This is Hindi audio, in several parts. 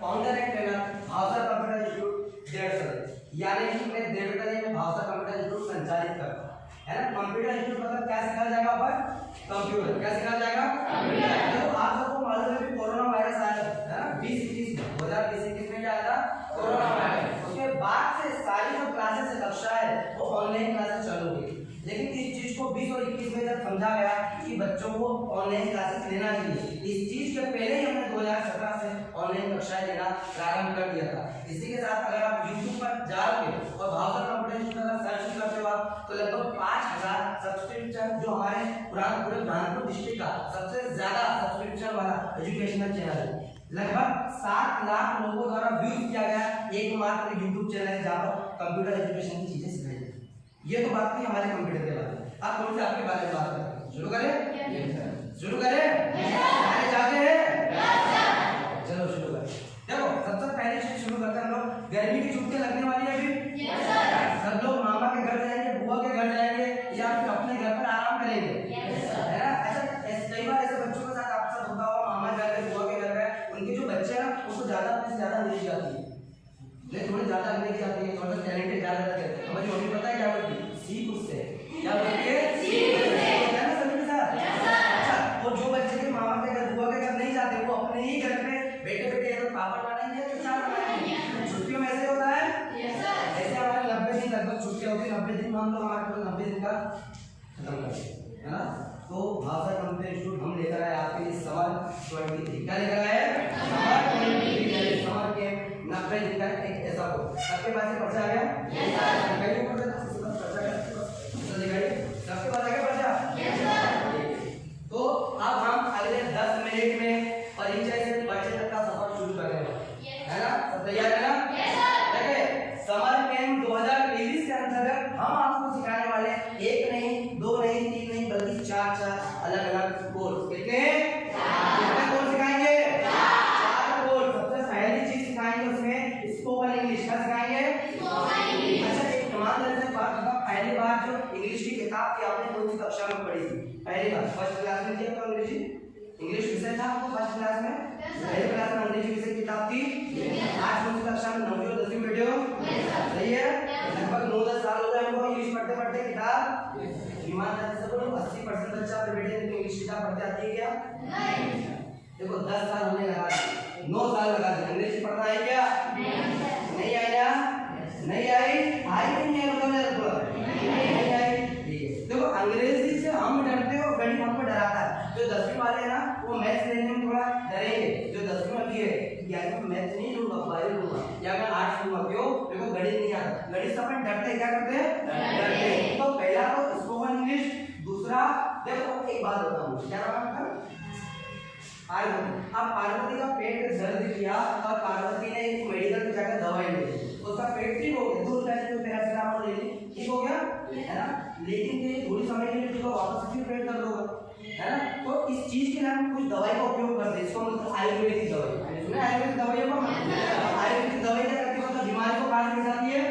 Founder and trainer Bhavsar computer institute Devsar, यानी कि मैं देवसर में भावसर कंप्यूटर इंस्टीट्यूट संचालित करता हूं, है ना। कंप्यूटर इंस्टीट्यूट मतलब क्या सिखाया जाएगा अपन? कंप्यूटर। क्या सिखाया जाएगा? कंप्यूटर। तो आप सबको मालूम है कि कोरोना वायरस आया था, है ना, 2021 में, 2020 में क्या आया था? Corona virus. उसके बाद से सारी जो क्लासेस कक्षा है वो ऑनलाइन क्लासेस चालू हुई, लेकिन इस चीज को 20 और 21 में जब समझा गया कि बच्चों को ऑनलाइन क्लासेस लेना चाहिए, इस चीज के पहले ही हमने 2017 से ऑनलाइन कक्षाएं लेना प्रारंभ कर दिया था। इसी के साथ अगर आप YouTube पर जाओगे और भावसर कंप्यूटर इंस्टीट्यूट का सर्च करते हो आप, तो लगभग 5000 सब्सक्रिप्शन, जो हमारे पूरे बुरहानपुर डिस्ट्रिक्ट का सबसे ज्यादा सब्सक्रिप्शन वाला एजुकेशनल चैनल है। लगभग 7 लाख लोगों द्वारा व्यूज किया गया एकमात्र YouTube चैनल है जहां पर कंप्यूटर एजुकेशन की चीजें सिखाई जाती है। ये तो बात थी हमारे कंप्यूटर के बारे में। आप कौन से आपके बारे में बात करते हैं? शुरू करें? शुरू करें? सारे जागे हैं? चलो शुरू करें। देखो सबसे पहले चीज शुरू करते हैं हम लोग। गर्मी की छुट्टियां लगने वाली है अभी। सब लोग मामा के घर जाएंगे, बुआ के घर जाएंगे, या फिर अपने घर पर आराम करेंगे, है ना। अच्छा, कई बार ऐसे बच्चों के साथ आपके साथ होता होगा, मामा के घर, बुआ के घर गए, उनके जो बच्चे हैं उनको ज्यादा अपने से ज्यादा अंग्रेजी आती है, नहीं थोड़ी ज्यादा अंग्रेजी आती है, थोड़ा टैलेंटेड ज्यादा रहते हैं। हमारी मम्मी पता है क्या बोलती है? सीख उससे। क्या बोलती है? सीख उससे। है ना सभी के साथ? अच्छा, और जो बच्चे के मामा के घर, बुआ के घर नहीं जाते, वो अपने ही घर पे बैठे बैठे तो पापड़ बनाएंगे या चाट बनाएंगे। छुट्टियों में ऐसे होता है। ऐसे हमारे 90 दिन लगभग छुट्टियां होती है। 90 दिन में हम लोग हमारे पूरे 90 दिन का खत्म करते हैं, है ना। तो भावसर कंप्यूटर इंस्टीट्यूट हम लेकर आए आपके लिए समर 23। क्या लेकर आए? समर 23। समर के 90 दिन का एक ऐसा कोर्स। सबके पास ये पर्चा आ गया? सबके पास आ गया पर्चा? तो अब हम अगले 10 मिनट में परिचय से परिचय तक का सफर शुरू करेंगे, है ना। सब तैयार है ना? देखिए, समर कैंप 2023 के अंतर्गत हम आपको सिखाने वाले एक नहीं, दो नहीं, तीन नहीं, बल्कि 4 अलग अलग कोर्स। कितने? 4 कोर्स सिखाएंगे। 4 कोर्स। सबसे पहली चीज सिखाएंगे उसमें स्पोकन इंग्लिश। क्या सिखाएंगे? अच्छा, एक ईमानदारी से बात बताओ, पहली बार जो इंग्लिश की किताब थी आपने कौन सी कक्षा में पढ़ी थी? पहली बार फर्स्ट क्लास में थी आपको अंग्रेजी? इंग्लिश विषय था आपको फर्स्ट क्लास में? पहली क्लास में अंग्रेजी विषय की किताब थी। आज कौन सी कक्षा में? 9वीं और 10वीं में बैठे हो? सही है। लगभग 9-10 साल हो गए हमको इंग्लिश पढ़ते पढ़ते किताब। ईमानदारी से बोलो 80% बच्चा अपने बेटे को इंग्लिश किताब पढ़ते आती है क्या? नहीं। देखो 10 साल होने लगा, 9 साल लगा दिए। अंग्रेजी पढ़ना है क्या? नहीं आया? नहीं आई? आई नहीं है? बताओ जरा थोड़ा। नहीं आई? ठीक है। देखो अंग्रेजी से हम डरते हो, गणित हमको डराता है। जो 10वीं वाले हैं ना, वो मैथ्स लेने में थोड़ा डरेंगे। जो 10वीं में भी है, या मैं मैथ्स नहीं लूंगा, बायो लूंगा, या मैं आर्ट्स लूंगा। क्यों? देखो गणित नहीं आता। गणित से अपन डरते, क्या करते हैं? डरते। तो पहला तो स्पोकन इंग्लिश, दूसरा देखो एक बात बताऊं, क्या नाम है? पार्वती। अब पार्वती का पेट दर्द किया और पार्वती ने एक मेडिकल में जाकर दवाई ली, उसका पेट ठीक हो गया, दूर जाके पैरासिटामोल ले ली, ठीक हो गया, है ना। लेकिन ये थोड़ी समय के लिए ठीक हो, वापस फिर पेट दर्द होगा, है ना। तो इस चीज के लिए हम कुछ दवाई का उपयोग करते हैं, इसको मतलब आयुर्वेदिक दवाई। सुना आयुर्वेदिक दवाइयों को? आयुर्वेदिक दवाई क्या करती है? बीमारी को काट के जाती है।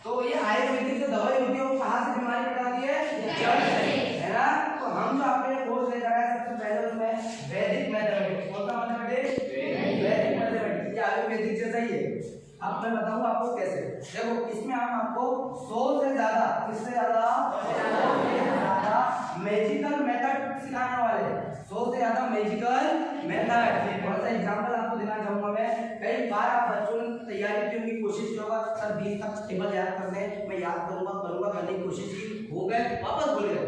तो ये आयुर्वेदिक जो दवाई होती है वो कहाँ से बीमारी मिटाती है? जड़ से, है ना। तो हम जो आपके कोर्स ले रहा है सबसे पहले उसमें वैदिक मैथमेटिक्स। कौन सा मैथमेटिक्स? वैदिक मैथमेटिक्स। ये आयुर्वेदिक जैसा ही है। अब मैं बताऊंगा आपको कैसे। देखो इसमें हम आपको 100 से ज्यादा, किससे ज्यादा? मैजिकल मेथड सिखाने वाले हैं। 100 से ज्यादा मैजिकल मेथड। बहुत सा एग्जांपल आपको देना चाहूंगा मैं। कई बार आप बच्चों ने तैयारी की होगी, कोशिश की होगा, सर 20 तक टेबल याद करने, मैं याद करूंगा करने की कोशिश की, हो गए, वापस भूल गए,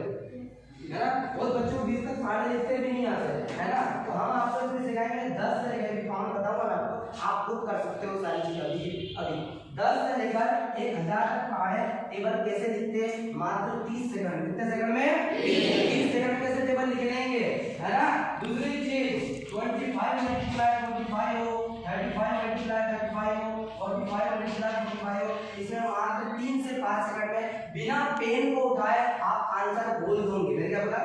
है ना। बहुत बच्चों को 20 तक पढ़े लिखते भी नहीं आते, है ना। तो हम आपको इसमें सिखाएंगे 10 से लेकर कौन बताऊंगा मैं आपको, आप खुद कर सकते हो सारी चीज। अभी 10 से लेकर 1000 तक पढ़े टेबल कैसे लिखते हैं? मात्र 30 सेकंड। कितने सेकंड में? 30 सेकंड कैसे टेबल लिख लेंगे, है ना। दूसरी चीज 25 मल्टीप्लाई 25 हो, 35 मल्टीप्लाई 35 हो, 45 मल्टीप्लाई 45 हो। इसमें मात्र 3 से 5 सेकंड में बिना पेन को उठाए आप आंसर बोल दोगे। मैंने क्या बोला?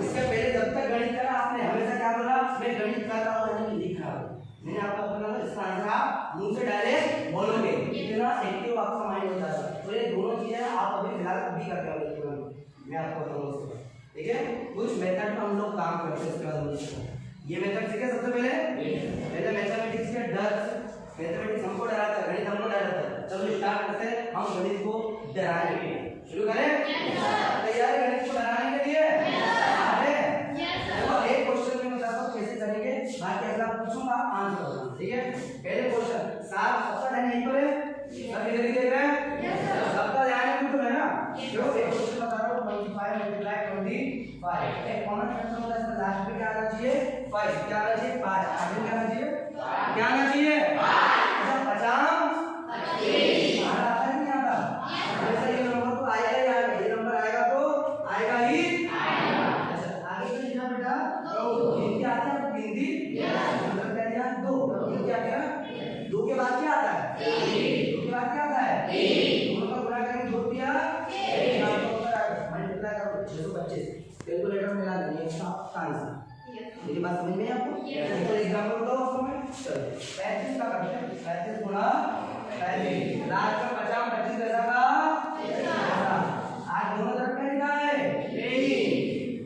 इसके पहले जब तक गणित करा आपने हमेशा क्या बोला? मैं गणित कर रहा हूँ, मैं लिख रहा हूँ। मैंने आपको बोला इसका आंसर आप मुंह से डायरेक्ट बोलोगे, इतना एक्टिव आपका माइंड होता है। तो ये दोनों चीजें आप अभी फिलहाल अभी करते हो, मैं आपको बताऊंगा। ठीक है। कुछ मेथड में हम लोग काम करते हैं, इसके बाद हम ये मेथड सीखे सबसे पहले मैथमेटिक्स के डर, मैथमेटिक्स हमको डराता है, गणित हमको डराता है। चलो स्टार्ट करते हैं, हम गणित को डराएंगे, शुरू करें। तैयार है गणित को डराने के लिए? देखो एक क्वेश्चन में बताता हूँ कैसे करेंगे, बाकी अगला पूछूंगा आंसर करना, ठीक है। पहले क्वेश्चन 7 सबका ध्यान यहीं पर है, सब इधर ही देख रहे हैं, सबका ध्यान बिल्कुल है ना। देखो एक क्वेश्चन बता रहा हूँ 25 मल्टीप्लाई 25, एक कॉमन फैक्टर होता है, इसमें लास्ट में क्या आना चाहिए 5, क्या आना चाहिए 5, आगे क्या आना चाहिए, क्या आना चाहिए 5, 50 आता है नहीं आता, जैसे ये नंबर तो आएगा ही आएगा, ये नंबर आएगा तो आएगा ही आएगा। अच्छा आगे क्या लिखा बेटा, गिनती आती है आपको, गिनती मतलब क्या लिखा 2, गिनती आती है ना, 2 के बाद क्या आता है 2 के बाद क्या आता है 3, दोनों का गुणा करेंगे 2 दिया 6, मल्टीप्लाई करो 625, कैलकुलेटर में मिला देंगे इसका आंसर। मेरी बात समझ में है आपको? तो एग्जांपल दो उसमें, चलो 35 का करते हैं, 35 गुणा 35, लास्ट में 50 25 ऐसा का आज दोनों तरफ क्या लिखा है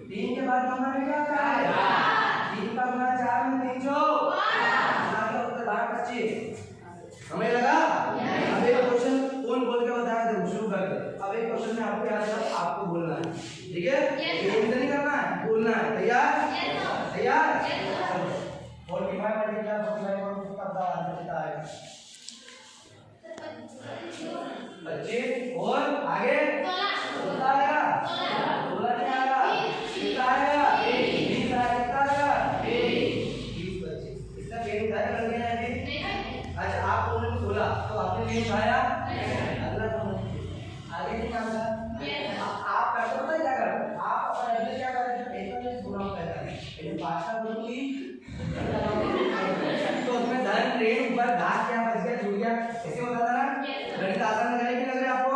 3 के बाद नंबर में क्या आता है 3 का गुणा 4 में 300, आगे उत्तर 25, हमें लगा। अब एक क्वेश्चन कौन बोल के बताया था, शुरू करते। अब एक क्वेश्चन में आपको याद है, आपको बोलना है, ठीक है, ये नहीं करना है, बोलना है, तैयार तैयार। 45 मल्टीप्लाई 45 और उसका आंसर कितना आएगा 25, और आगे 16 आएगा, 16 नहीं आएगा, कितना आएगा 20 आएगा, 20 25, इसका पेन उठाया लग गया है अभी। अच्छा आप लोगों ने 16 तो आपने पेन उठाया, अगला आगे नहीं आता। आप करते हो क्या करते, आप अपना एवरेज क्या करते हैं, पेपर में गुणा करते हैं, लेकिन भाषा बोलती तो उसमें धन ऋण ऊपर घात क्या बच गया छूट गया, ऐसे होता था ना। गणित आसान करने की लग रहा है आपको,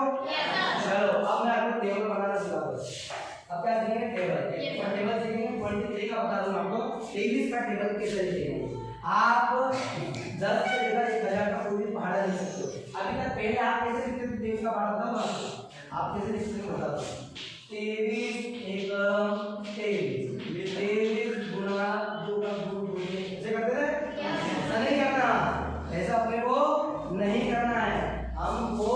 चलो अब मैं आपको टेबल बनाना सिखाऊंगा। अब क्या सीखेंगे टेबल, टेबल सीखेंगे 23 का बता दूंगा आपको, 23 का टेबल कैसे लिखेंगे। आप 10 से लेकर 1000 का कोई भी पहाड़ा लिख सकते हो। अभी तक पहले आप कैसे लिखते थे 23 का पहाड़ा था, आप कैसे लिखते थे बता दो, 23 एकम 23 गुणा 2 का 2 ऐसे करते थे, ऐसा नहीं करना, ऐसा अपने को नहीं करना है, हमको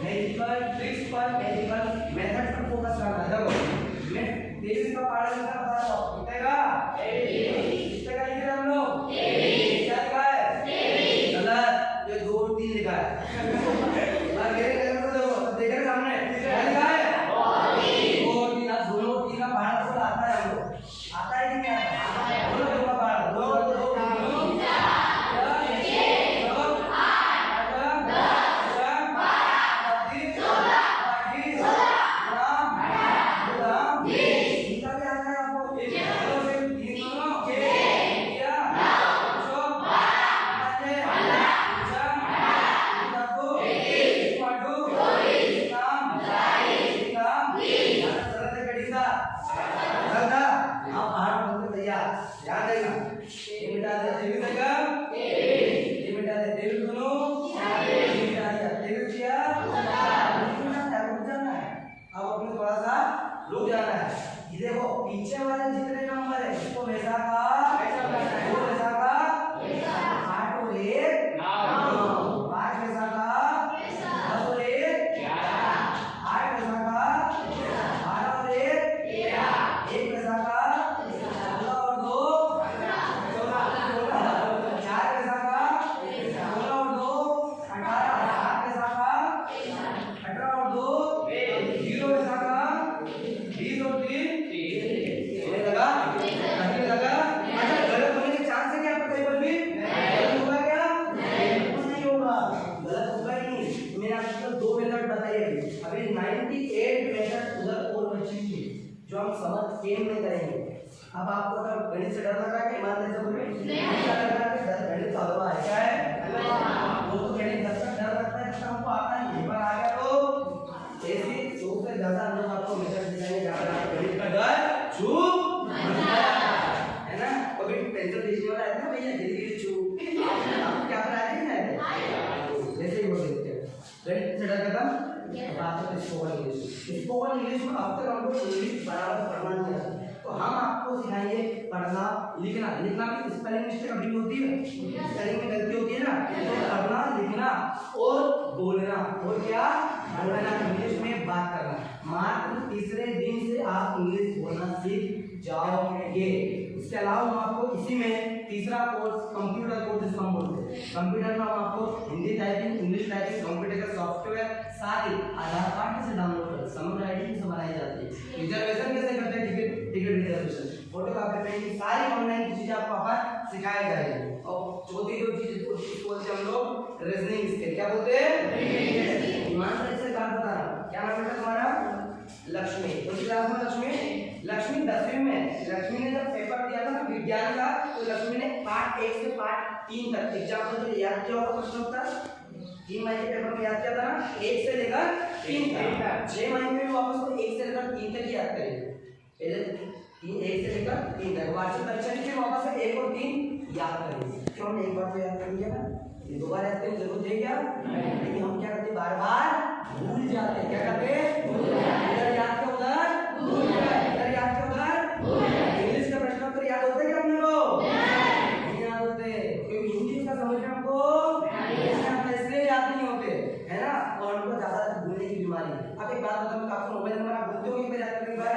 मैजिकल ट्रिक्स पर, मैजिकल मेथड पर फोकस करना है। देखो मैं 23 का पहाड़ा लिखना बता रहा हूँ, कितने का 23 का लिख रहे हम लोग, क्या लिखा है गलत, ये 2 और 3 लिखा है, देख रहे सामने क्या लिखा है 2 और 3, दोनों 3 का पहाड़ा तो आता है हमको, आता है कि क्या आता है, दोनों 2 का पहाड़ा 2 और 2 रुक जाना है। ये देखो पीछे वाले जितने नंबर है इसको वैसा का वैसा का 8 और 1 9, 5 वैसा का 10 और 1 11, 8 वैसा का 12 और 1 वैसा का 16 और 2 14, 4 वैसा का 16 और 2 18, 7 वैसा का 18 और 2 0 वैसा का 20 और 3 लगा लगा। अच्छा गलत होने के चांस है क्या आपका टेबल भी गलत होगा क्या, नहीं होगा, गलत होगा ही नहीं। मैंने आपको 2 मेथड बताई अभी 98 मेथड उधर और बची थी जो हम समझ गेम में करेंगे। अब आपको अगर गणित से डर लग रहा है ईमानदारी से बोलिए नहीं डर लग रहा है, गणित का हलवा है, क्या है वो तो गणित डर लगता है जिसका हमको आता है, एक बार आ गया तो ऐसी 100 से ज्यादा हम लोग आपको मेथड दिखाएंगे जहां पर गणित का डर छूप है ना। कभी टेंशन देने वाला है ना भैया धीरे धीरे छूप आप क्या कर रहे हैं ना, जैसे ही वो देखते हैं गणित से डर खत्म। बात है स्पोकन इंग्लिश में अब तक हमको इंग्लिश बराबर पढ़ना नहीं आता, लिखना, लिखना में स्पेलिंग मिस्टेक कभी होती है, स्पेलिंग में गलती होती है ना, तो पढ़ना, लिखना और बोलना, और क्या बोलना, इंग्लिश में बात करना। मात्र तीसरे दिन से आप इंग्लिश बोलना सीख जाओगे। इसके अलावा हम आपको इसी में तीसरा कोर्स कंप्यूटर कोर्स जिसको हम बोलते हैं, कंप्यूटर में हम आपको Hindi typing, English typing, computer का सॉफ्टवेयर सारे आधार कार्ड से डाउनलोड कर, समग्र आईडी से बनाई जाती है, रिजर्वेशन कैसे करते हैं, ticket reservation, photo copy printing, सारी ऑनलाइन की चीजें आपको यहाँ सिखाया जाएगी। और चौथी जो चीज उसको बोलते हैं हम लोग रीजनिंग स्किल, क्या बोलते हैं, ईमानदारी से काम बता रहा हूं। क्या नाम है तुम्हारा, लक्ष्मी, उस क्लास में लक्ष्मी 10वीं में, लक्ष्मी ने जब पेपर दिया था ना विज्ञान का, तो लक्ष्मी ने पार्ट 1 से पार्ट 3 तक एग्जाम्पल जो याद किया होगा प्रश्न उत्तर 3 महीने के पेपर में याद किया था ना, 1 से लेकर 3 तक, 6 महीने में वापस को 1 से लेकर 3 तक याद करेंगे। पहले 1 से लेकर 3 तक, वार्षिक परीक्षा में फिर वापस से 1 और 3 याद करेंगे। क्यों हमने एक बार तो याद कर लिया ना, ये दो बार याद करने की जरूरत है क्या, लेकिन हम क्या करते हैं, बार बार भूल जाते हैं। क्या करते हैं, इधर याद के उधर भूल जाते, इधर याद के उधर भूल जाते। इंग्लिश का प्रश्न उत्तर याद होता है क्या अपने को, नहीं याद होते, क्योंकि हिंदी का समझना हमको इसलिए याद नहीं होते है ना, और हमको ज्यादा भूलने की बीमारी। अब एक बात बताऊं, आपका मोबाइल नंबर आप भूलते हो कि याद करने के बाद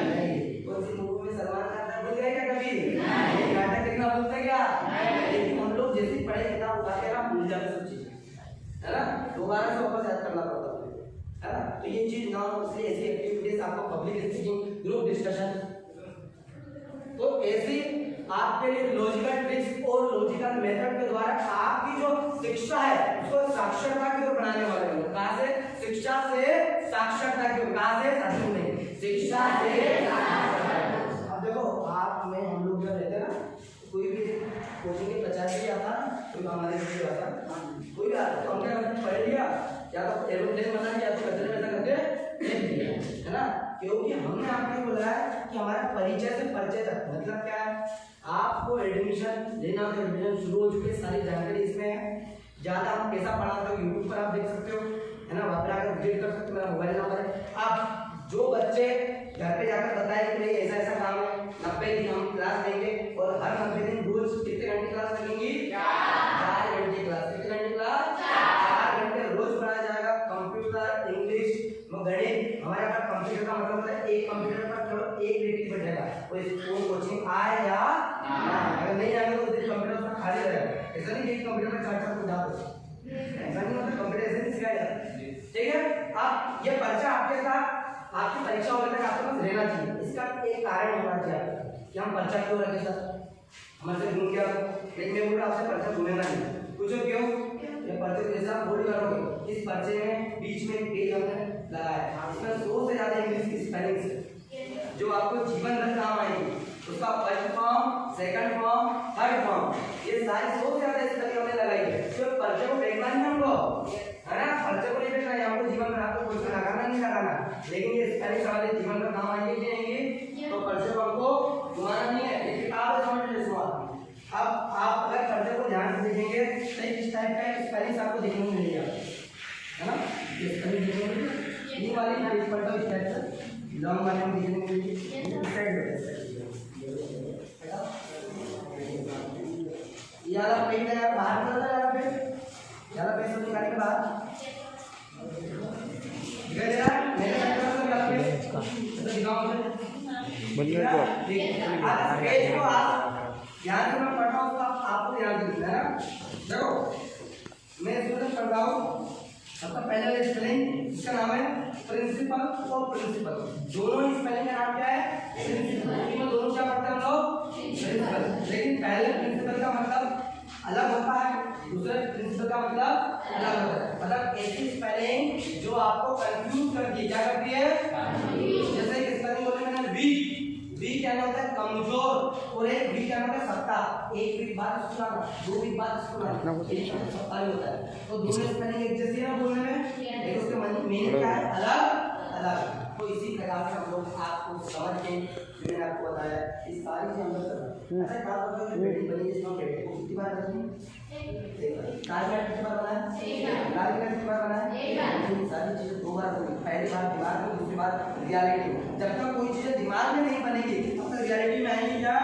नहीं, तो इसी मूवी में सलमान खान भूल गए क्या कभी, नाटक देखना भूलते क्या, लेकिन हम लोग जैसे पढ़े किताब उठाते हैं ना भूल जाते सब चीजें, है ना, दोबारा से वापस याद करना पड़ता है ना। तो ये चीज ना हो, इसलिए ऐसी एक्टिविटीज आपको पब्लिक स्पीकिंग, ग्रुप डिस्कशन, तो ऐसी आपके लिए लॉजिकल ट्रिक्स और लॉजिकल मेथड के द्वारा आपकी जो शिक्षा है उसको साक्षरता की ओर बढ़ाने वाले हैं। कहां से, शिक्षा से साक्षरता की ओर, कहां से, शिक्षा से। अब देखो आप में हम लोग जो रहते हैं ना, कोई भी कोचिंग के प्रचार के आता, कोई हमारे लिए आता, कोई भी आता तो हम क्या करते, पढ़ लिया या तो एरोप्लेन बना लिया, तो कचरे में करके फेंक दिया, है ना, क्योंकि हमने आपको बोला है कि हमारे परिचय से परिचय तक, मतलब क्या है, आपको एडमिशन लेना तो एडमिशन शुरू हो चुकी है, सारी जानकारी इसमें है। ज्यादा हम कैसा पढ़ाते हो यूट्यूब पर आप देख सकते हो, है ना, वहां पर आकर विजिट कर सकते हो, मेरा मोबाइल नंबर है। आप जो बच्चे घर पे जाकर बताए कि भाई ऐसा ऐसा काम है, 90 दिन हम क्लास देंगे, और हर 90 दिन रोज कितने घंटे क्लास लगेंगी, 4 घंटे क्लास, कितने घंटे क्लास, 4 घंटे रोज पढ़ाया जाएगा। कंप्यूटर, इंग्लिश, गणित, हमारे पास कंप्यूटर का मतलब होता है एक कंप्यूटर पर केवल एक व्यक्ति बैठेगा, कोई स्कूल कोचिंग आए या अगर नहीं आएगा तो कंप्यूटर उसका खाली रहेगा। ऐसा नहीं कि कंप्यूटर में 4-4 को डाल दो, ऐसा नहीं होता, कंप्यूटर ऐसे नहीं सिखाया जाता, ठीक है। आप ये पर्चा आपके साथ आपकी परीक्षा होने तक आपके पास रहना चाहिए। इसका एक कारण होना चाहिए कि हम पर्चा क्यों रखे सर, हमारे से घूम गया, लेकिन मैं बोल रहा आपसे पर्चा घूमेगा नहीं, पूछो क्यों, ये पर्चे जैसे आप बोल करोगे, इस पर्चे में बीच में एक पेज हमने लगाया, इसमें 100 से ज्यादा इंग्लिश की स्पेलिंग्स है जो आपको जीवन भर काम आएगी। उसका first form, second form, third form, ये सारी 100 से ज्यादा स्पेलिंग हमने लगाई है। तो पर्चे को फेंकना नहीं हमको, है ना, पर्चे को नहीं फेंकना है हमको, जीवन भर आपको क्वेश्चन लगाना नहीं लगाना, लेकिन ये स्पेलिंग हमारे जीवन भर काम आएंगे नहीं आएंगे, तो पर्चे को हमको घुमाना नहीं है, ये किताब समझ लीजिए। अब आप अगर पर्चे को ध्यान से देखेंगे तो इस टाइप का स्पेलिंग आपको देखने को मिलेगा, है ना, ये स्पेलिंग देखने को मिलेगा, ये वाली ना इस पर तो इस टाइप से लॉन्ग वाले में देखने को मिलेगी, इस साइड में यार पेज है बाहर निकलता है, यार पेज तो निकालने के बाद दिखाई दे रहा है मेरे साइड में, तो यार पेज तो दिखाओ मुझे बनने को, ठीक है। आज पेज को आप ध्यान से मैं पढ़ रहा हूँ, आपको ध्यान से लिखना है ना। देखो मैं स्टूडेंट पढ़ रहा हूँ, सबसे पहले वाली स्पेलिंग इसका नाम है प्रिंसिपल और प्रिंसिपल, दोनों ही स्पेलिंग का नाम क्या है, प्रिंसिपल। इनमें दोनों क्या पढ़ते हैं हम लोग, प्रिंसिपल, लेकिन पहले प्रिंसिपल का मतलब अलग होता है, दूसरे प्रिंसिपल का मतलब अलग होता है। मतलब ऐसी स्पेलिंग जो आपको कंफ्यूज करती है, क्या करती है, जैसे कि स्पेलिंग बोले मैंने वीक, वीक क्या होता है कमजोर, और एक वीक क्या होता है सत्ता, एक वीक बाद उसको लाना, 2 वीक बाद उसको लाना, एक सत्ता भी होता है। तो दोनों स्पेलिंग एक जैसी है बोलने में, लेकिन उसके मीनिंग क्या है, अलग अलग। तो इसी प्रकार से हम लोग आपको समझ के मैंने आपको बताया इस सारी चीज हम लोग ऐसा बात होता है बिल्डिंग बनी जिसमें बैठे को कितनी बार बनी, कार्बन कितनी बार बना है, कार्बन कितनी बार बना है, इन सारी चीजें 2 बार बनी, पहली बार दिमाग में, दूसरी बार रियलिटी में। जब तक कोई चीजें दिमाग में नहीं बनेगी तब तक रियलिटी में आएंगी क्या,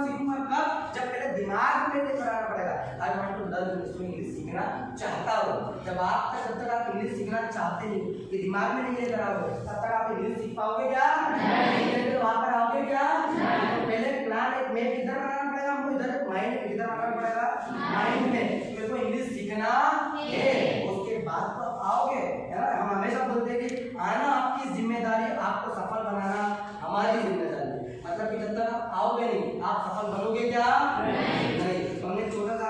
सीखूंगा कब, जब पहले दिमाग में लेकर आना पड़ेगा। I want to learn English सीखना चाहता हूँ। जब तक आप इंग्लिश सीखना चाहते नहीं, ये दिमाग में नहीं लेकर आओगे, तब तक आप इंग्लिश सीख पाओगे क्या? नहीं। वहां पर आओगे क्या? तो पहले प्लान एक मैप किधर बनाना पड़ेगा हमको, इधर माइंड में किधर बनाना पड़ेगा, माइंड में। मेरे को इंग्लिश सीखना है, उसके बाद तो आओगे, है ना। हम हमेशा बोलते हैं कि आना आपकी जिम्मेदारी, आपको सफल बनाना हमारी जिम्मेदारी। मतलब कि जब तक आप आओगे नहीं, आप सफल बनोगे क्या? नहीं। तो हमने छोटा सा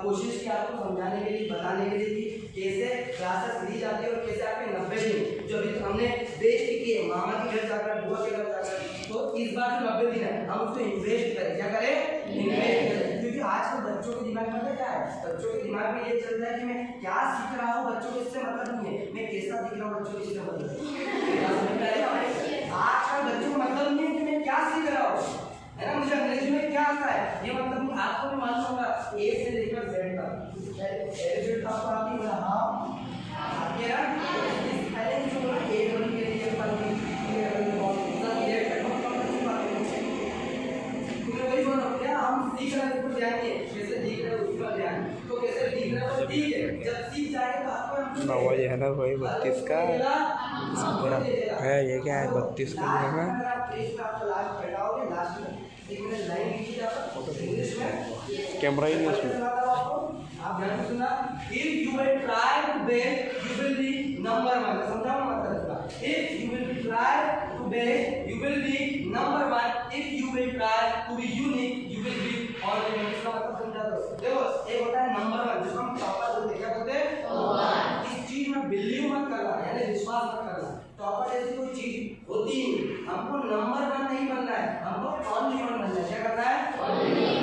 कोशिश की आपको समझाने के लिए, बताने के लिए कि कैसे क्लासेस ली जाती है और कैसे आपके 90 दिन जो अभी हमने बेस्ट किए, मामा के घर जाकर, बुआ के घर जाकर, तो इस बार जो 90 दिन है हम उसको इन्वेस्ट करें। क्या करें? इन्वेस्ट करें। क्योंकि आजकल बच्चों के दिमाग में क्या है, बच्चों के दिमाग में ये चल रहा है कि मैं क्या सीख रहा हूँ, बच्चों को इससे मतलब नहीं है, मैं कैसा दिख रहा हूँ, बच्चों को इससे मतलब है। आजकल बच्चों को मतलब नहीं है कि मैं क्या सीख रहा हूँ, है ना। मुझे अंग्रेजी में क्या आता है ये मतलब नहीं। आपको भी मालूम होगा ए से लेकर जेड तक, जेड तक आपकी मतलब हाँ आगे ना पहले जो बोला ए वन के लिए पर वही बोला क्या हम सीख रहे हैं, उसको ध्यान दिए, कैसे सीख रहे हैं उस पर ध्यान, तो कैसे सीख रहे हो ठीक है। जब सीख जाएगा तो आपको नवा जो है ना वही 32 का है, ये क्या है 32 का है। कैमरा ही नहीं उसमें। आप ध्यान से सुनना, if you will try to bake you will be number 1। समझाओ मतलब इसका, if you will try to bake you will be number 1, if you will try to be unique you will be all the way। इसका मतलब समझा दो। देखो एक होता है नंबर 1 जिसको हम टॉपर बोलते हैं, क्या बोलते हैं? इस चीज में बिलीव मत करना, यानी विश्वास मत करना। टॉपर जैसी कोई चीज होती नहीं। हमको नंबर 1 नहीं बनना है, हमको ओनली 1 बनना है। क्या करना है? ओनली 1।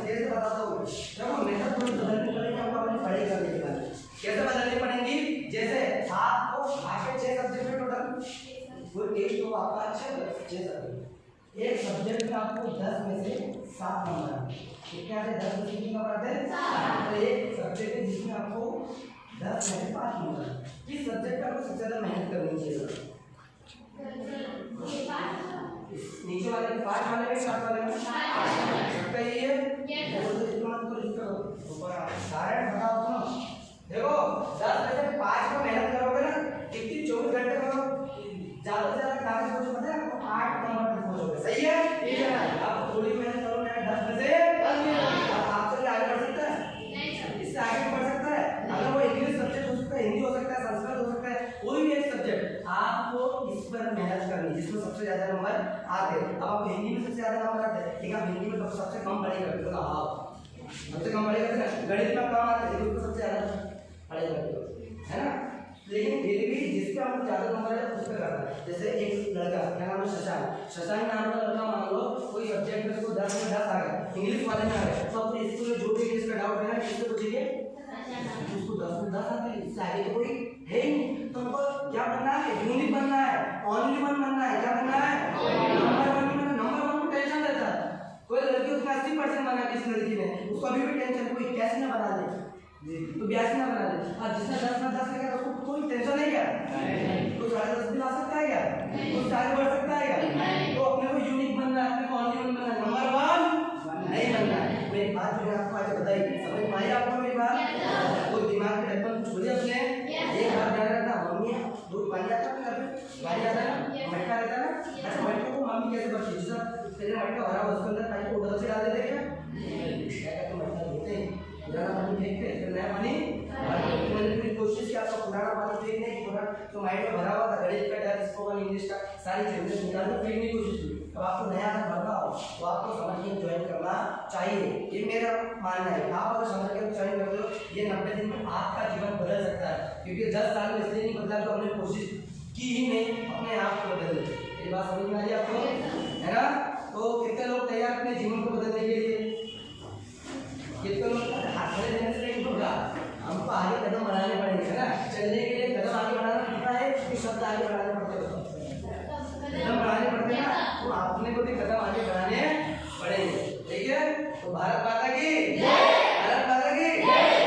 कैसे बताता हूँ, देखो मेथड थोड़ी बदलनी पड़ेगी हमको अपनी पढ़ाई करने के बाद। कैसे बदलनी पड़ेगी? जैसे आपको आपके 6 सब्जेक्ट में टोटल वो टेस्ट हो आपका 6 सब्जेक्ट, एक सब्जेक्ट में आपको 10 में से 7 नंबर है। कितने आते हैं? 10 में से कितने नंबर आते हैं? तो एक सब्जेक्ट है जिसमें आपको 10 में से 5 नंबर है। इस सब्जेक्ट पर आपको सबसे ज्यादा मेहनत करनी चाहिए। नीचे वाले 5 वाले में 7 वाले में सबका यही है। कारण बताओ सुनो, देखो 10 में से 5 को मेहनत करोगे ना, कितनी 24 घंटे करो, ज्यादा से ज्यादा कागज को पता है आपको 8 नंबर तक पहुंचोगे। सही है? ठीक है। आप थोड़ी मेहनत करो ना, 10 में से आपसे आगे बढ़ सकता है, इससे आगे बढ़ सकता है। अगर वो इंग्लिश सब्जेक्ट हो सकता है, हिंदी हो सकता है, संस्कृत हो सकता है, कोई भी एक सब्जेक्ट आपको इस पर मेहनत करनी है जिसमें सबसे ज्यादा नंबर आते हैं। अब आपको हिंदी में सबसे ज्यादा नंबर आते हैं, ठीक है, हिंदी में सबसे कम पढ़ाई करते हो ना, सबसे कम पढ़ाई करते हैं। गणित में कम आते हैं, सबसे ज्यादा पढ़ाई करते हो, है ना। लेकिन फिर भी जिस पे आपको ज्यादा नंबर है उस पर करना है। जैसे एक लड़का, क्या नाम है? शशांक। शशांक नाम का लड़का, मान लो कोई सब्जेक्ट में उसको 10 में 10 आ गया, इंग्लिश वाले में आ गया, तो अपने स्कूल में जो भी इंग्लिश का डाउट है ना किससे पूछेंगे? उसको 10 में 10 आते हैं, इससे आगे तो कोई है ही नहीं। तो हमको क्या बनना है? यूनिक बनना है, ओनली 1 बनना है। क्या बनना है? नंबर 1 बनना है। नंबर 1 को टेंशन रहता है। कोई लड़की उसमें 80% बना, किसी लड़की ने उसको अभी भी टेंशन, कोई कैसे ना बना दे तो 82 ना बना दे। और जिसने 10 में 10 लेगा उसको कोई टेंशन नहीं क्या? तो 10.5 भी ला सकता है क्या? कुछ आगे बढ़ सकता है क्या? तो अपने को यूनिक बनना है, अपने को ओनली 1 बनना है, नंबर 1 नहीं बनना है। मेरी बात मैंने आपको आज बताई, समझ में आई आपको मेरी बात? कोई दिमाग में ढक्कन छोड़िए अपने, एक बात ध्यान रखना, मम्मी दूध पानी आता है ना, पानी आता है ना, मटका रहता है ना, अच्छा मटके को मम्मी कैसे भरती है? जैसा पहले मटका भरा उसके अंदर पानी को उधर से डाल देते क्या? क्या कहते हैं, मटका धोते हैं, पुराना पानी फेंकते हैं, फिर नया पानी। मैंने पूरी कोशिश की आपका पुराना पानी फेंकने की, पुराना तो माइंड में भरा हुआ था, गणित का, स्पोकन इंग्लिश का, सारी चीजें निकालने फेंकने की कोशिश की। अब आपको नया अगर भरना हो तो आपको समझ के ज्वाइन करना चाहिए, ये मेरा मानना है। आप अगर समझ के ज्वाइन करते हो, ये 90 दिन में आपका जीवन बदल सकता है। क्योंकि 10 साल में इसलिए नहीं बदला तो हमने कोशिश की ही नहीं अपने आप को बदलने। ये बात समझ में आ रही है आपको, है ना? तो कितने लोग तैयार अपने जीवन को बदलने के लिए? कितने लोग हाथ में देने से नहीं होगा, हमको आगे कदम बढ़ाने पड़ेंगे, है ना? चलने के लिए कदम आगे बढ़ाना पड़ता है कि शब्द आगे बढ़ाने पड़ते हैं? कदम बढ़ाने पड़ते हैं ना, तो आपने को भी कदम आगे बढ़ाने पड़ेंगे। ठीक है? तो भारत माता की जय।